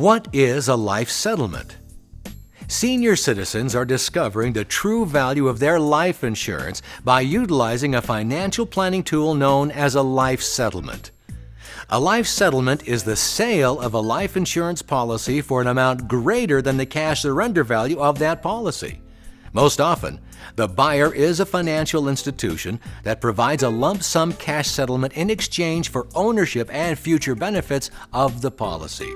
What is a life settlement? Senior citizens are discovering the true value of their life insurance by utilizing a financial planning tool known as a life settlement. A life settlement is the sale of a life insurance policy for an amount greater than the cash surrender value of that policy. Most often, the buyer is a financial institution that provides a lump sum cash settlement in exchange for ownership and future benefits of the policy.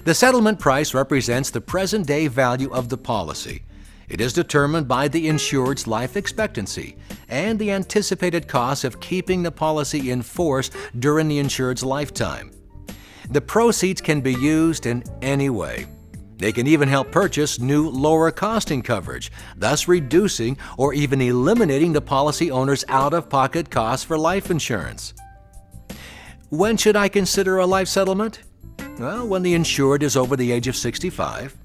The settlement price represents the present-day value of the policy. It is determined by the insured's life expectancy and the anticipated cost of keeping the policy in force during the insured's lifetime. The proceeds can be used in any way. They can even help purchase new, lower-costing coverage, thus reducing or even eliminating the policy owner's out-of-pocket costs for life insurance. When should I consider a life settlement? Well, when the insured is over the age of 65,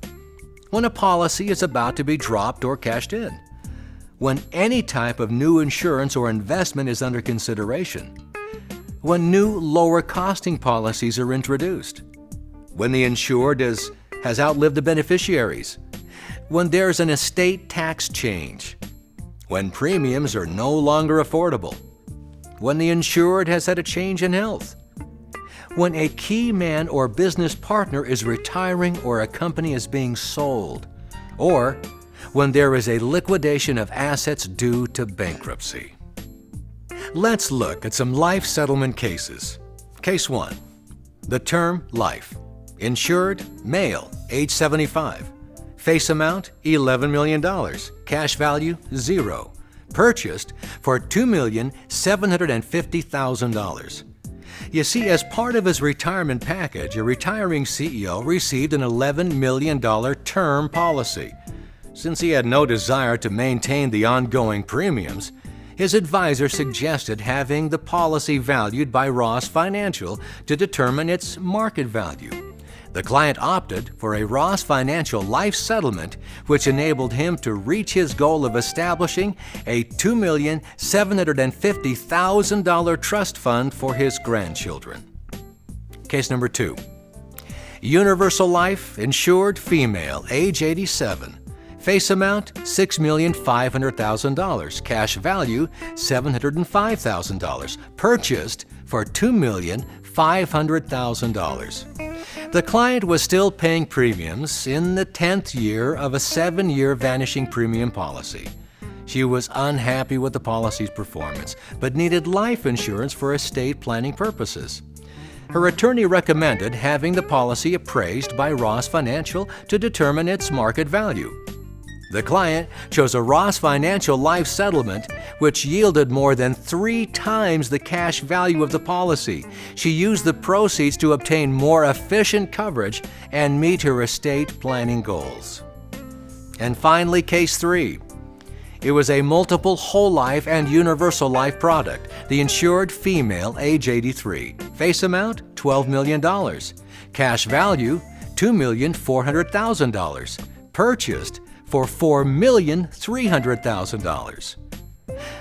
when a policy is about to be dropped or cashed in, when any type of new insurance or investment is under consideration, when new lower-costing policies are introduced, when the insured has outlived the beneficiaries, when there's an estate tax change, when premiums are no longer affordable, when the insured has had a change in health, when a key man or business partner is retiring or a company is being sold, or when there is a liquidation of assets due to bankruptcy. Let's look at some life settlement cases. Case 1. The term life. Insured, male, age 75. Face amount, $11 million. Cash value, 0. Purchased for $2,750,000. You see, as part of his retirement package, a retiring CEO received an $11 million term policy. Since he had no desire to maintain the ongoing premiums, his advisor suggested having the policy valued by Ross Financial to determine its market value. The client opted for a Ross Financial life settlement, which enabled him to reach his goal of establishing a $2,750,000 trust fund for his grandchildren. Case number 2. Universal Life, insured, female, age 87. Face amount, $6,500,000. Cash value, $705,000. Purchased for $2,500,000. The client was still paying premiums in the 10th year of a 7-year vanishing premium policy. She was unhappy with the policy's performance, but needed life insurance for estate planning purposes. Her attorney recommended having the policy appraised by Ross Financial to determine its market value. The client chose a Ross Financial life settlement, which yielded more than 3 times the cash value of the policy. She used the proceeds to obtain more efficient coverage and meet her estate planning goals. And finally, case 3. It was a multiple whole life and universal life product. The insured, female, age 83. Face amount, $12 million. Cash value, $2,400,000. Purchased for $4,300,000.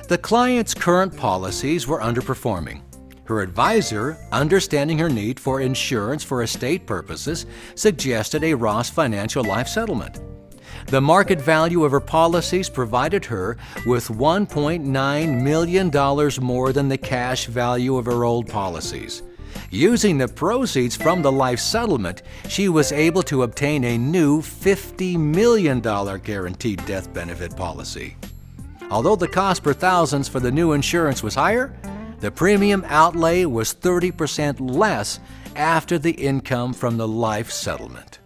The client's current policies were underperforming. Her advisor, understanding her need for insurance for estate purposes, suggested a Ross Financial life settlement. The market value of her policies provided her with $1.9 million more than the cash value of her old policies. Using the proceeds from the life settlement, she was able to obtain a new $50 million guaranteed death benefit policy. Although the cost per thousands for the new insurance was higher, the premium outlay was 30% less after the income from the life settlement.